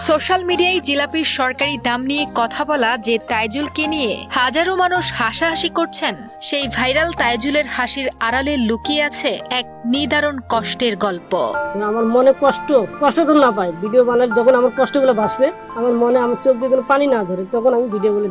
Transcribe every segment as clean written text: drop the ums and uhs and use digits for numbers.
Social মিডিয়ায় জিলাপির সরকারি দাম নিয়ে কথা বলা যে তাইজুলকে নিয়ে হাজারো মানুষ হাসাহাসি করছেন, সেই ভাইরাল তাইজুলের হাসির আড়ালে লুকিয়ে আছে এক নিদারুণ কষ্টের গল্প। আমার মনে কষ্ট তো না পাই, ভিডিও বানাই যখন আমার কষ্টগুলো ভাসবে, আমার মনে আমার চোখ দিয়ে পানি না ধরে, তখন আমি ভিডিওগুলো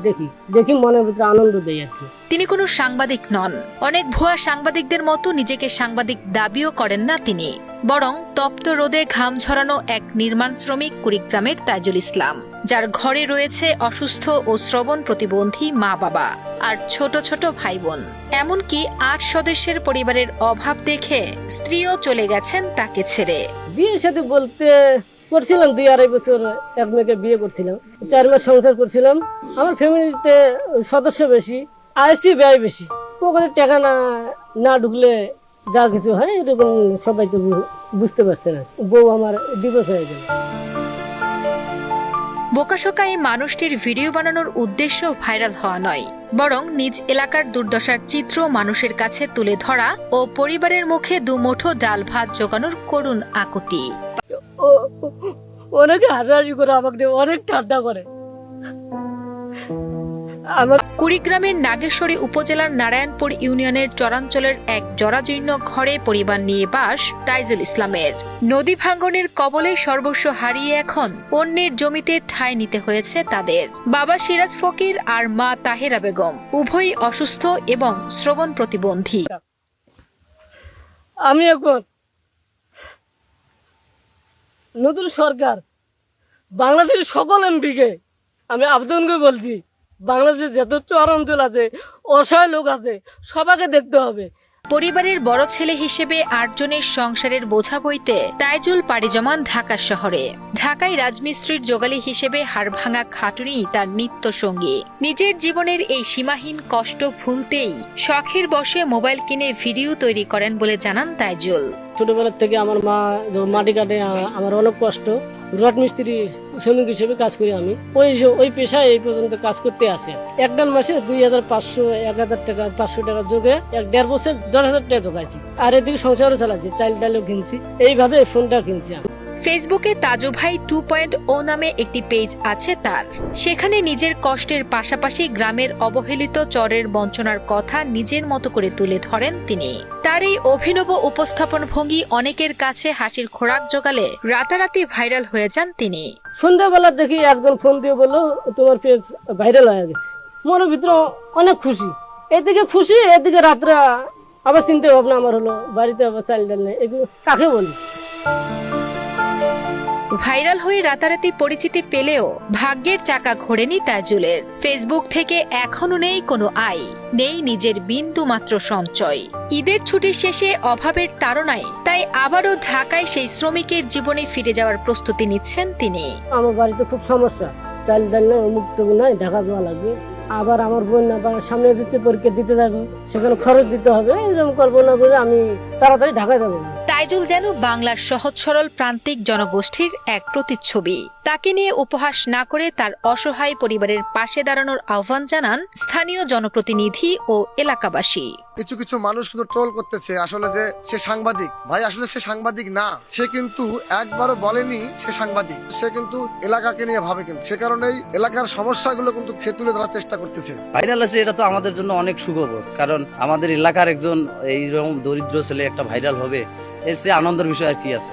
দেখি মনের ভিতরে আনন্দ দেই আর কি। তিনি কোনো সাংবাদিক নন, অনেক ভুয়া সাংবাদিকদের মতো নিজেকে সাংবাদিক দাবিও করেন না তিনি, বরং তপ্ত রোদে ঘাম ঝরানো এক নির্মাণ শ্রমিক কুড়িগ্রামের তাইজুল ইসলাম, যার ঘরে রয়েছে অসুস্থ ও শ্রবণ প্রতিবন্ধী মা বাবা আর ছোট ছোট ভাই বোন। এমনকি 8 সদস্যের পরিবারের অভাব দেখে স্ত্রীও চলে গেছেন তাকে ছেড়ে। বিয়ের সাথে বলতে করছিলাম 2-2.5 বছর এক মেয়েকে বিয়ে করছিলাম, 4 মাস সংসার করছিলাম। আমার ফ্যামিলিতে সদস্য বেশি, আইসি ব্যয় বেশি, পকেটে টাকা না ঢুকলে যা কিছু হয় এরকম সবাই তো বুঝতে পারছে না। বউ আমার ডিভোর্স হয়ে গেল। বোকাশোকা এই মানুষটির ভিডিও বানানোর উদ্দেশ্য ভাইরাল হওয়া নয়, বরং নিজ এলাকার দুর্দশার চিত্র মানুষের কাছে তুলে ধরা ও পরিবারের মুখে দুমুঠো ডাল ভাত জোগানোর করুণ আকুতি। অনেকে হাসাহাসি করে, আমাকে অনেক ঠান্ডা করে। কুড়িগ্রামের নাগেশ্বরী উপজেলার নারায়ণপুর ইউনিয়নের চরাঞ্চলের এক জরাজীর্ণ ঘরে পরিবার নিয়ে বাস তাইজুল ইসলামের। নদী ভাঙ্গনের কবলে সর্বস্ব হারিয়ে এখন অন্যের জমিতে ঠাঁই নিতে হয়েছে তাদের। বাবা সিরাজ ফকির আর মা তাহেরা বেগম উভয়ই অসুস্থ এবং শ্রবণ প্রতিবন্ধী। আমি এখন নতুন সরকার, বাংলাদেশের সকল এমপিকে আমি আবেদন করে বলছি, বাংলাদেশে যত চর অঞ্চল আছে, অসহায় লোক আছে, সবাইকে দেখতে হবে। পরিবারের বড় ছেলে হিসেবে 8 জনের সংসারের বোঝা বইতে তাইজুল পাড়ি জমান ঢাকা শহরে। ঢাকায় রাজমিস্ত্রির জোগালি হিসেবে হাড়ভাঙা খাটুনি তার নিত্য সঙ্গী। নিজের জীবনের এই সীমাহীন কষ্ট ভুলতেই শখের বশে মোবাইল কিনে ভিডিও তৈরি করেন বলে জানান তাইজুল। ছোটবেলার থেকে আমার মা যখন মাটি কাটে, আমার অনেক কষ্ট। রড মিস্ত্রি শ্রমিক হিসেবে কাজ করি আমি। ওই পেশায় এই পর্যন্ত কাজ করতে আছে। একটা মাসে 2500, 1000 টাকা, 500 টাকা যোগে 1.5 বছর 10,000 টাকা জোগাইছি। আর এদিকে সংসারও চালাচ্ছি, চাল ডালও কিনছি, এইভাবে ফোনটা কিনছি আমি। ফেসবুকে তাজু ভাই 2.0 নামে একটি পেজ আছে তার। সেখানে নিজের কষ্টের পাশাপাশি গ্রামের অবহেলিত চরের বঞ্চনার কথা নিজের মতো করে তুলে ধরেন তিনি। তার এই অভিনব উপস্থাপন ভঙ্গি অনেকের কাছে হাসির খোরাক জোগালে রাতারাতি ভাইরাল হয়ে যান তিনি। সন্ধ্যাবেলা দেখি একজন ফোন দিয়ে বললো, তোমার পেজ ভাইরাল হয়ে গেছে। মনের ভিতরে অনেক খুশি, এদিকে খুশি, এদিকে রাত্রে আবার চিন্তা ভাবনা আমার হলো, বাড়িতে আবার চাল ডাল নেই, এগুলো কাকে বলি। ভাইরাল হয়ে রাতারাতি পরিচিতি পেলেও ভাগ্যের চাকা ঘোরেনি তাইজুলের। ফেসবুক থেকে এখনো নেই কোনো আয়, নেই নিজের বিন্দু মাত্র সঞ্চয়। ঈদের ছুটির শেষে অভাবের তাড়নায় তাই আবারও ঢাকায় সেই শ্রমিকের জীবনে ফিরে যাওয়ার প্রস্তুতি নিচ্ছেন তিনি। আমার বাড়িতে খুব সমস্যা, চাল ডাল নেই, মুক্ত নাই, ঢাকা যাওয়া লাগবে। আবার আমার বোন সামনে যেতে পরীক্ষা দিতে যাবে, সেখানে খরচ দিতে হবে। এরকম কল্পনা করে আমি তাড়াতাড়ি ঢাকায় যাবো। তাইজুল যেন বাংলার সহজ সরল প্রান্তিক জনগোষ্ঠীর এক প্রতিচ্ছবি। তাকে নিয়ে উপহাস না করে তার অসহায় পরিবারের পাশে দাঁড়ানোর আহ্বান জানান স্থানীয় জনপ্রতিনিধি ও এলাকাবাসী। কিছু মানুষ কিন্তু ট্রোল করতেছে আসলে যে সে সাংবাদিক। ভাই আসলে সে সাংবাদিক না, সে কিন্তু একবারও বলেনি সে সাংবাদিক। সে কিন্তু এলাকাকে নিয়ে ভাবে, কিন্তু সে কারণেই এলাকার সমস্যাগুলো কিন্তু সে তুলে ধরার চেষ্টা করতেছে। ভাইরাল আছে, এটা তো আমাদের জন্য অনেক সুখবর, কারণ আমাদের এলাকার একজন এইরকম দরিদ্র ছেলে একটা ভাইরাল হবে, এর চেয়ে আনন্দের বিষয় আর কি আছে।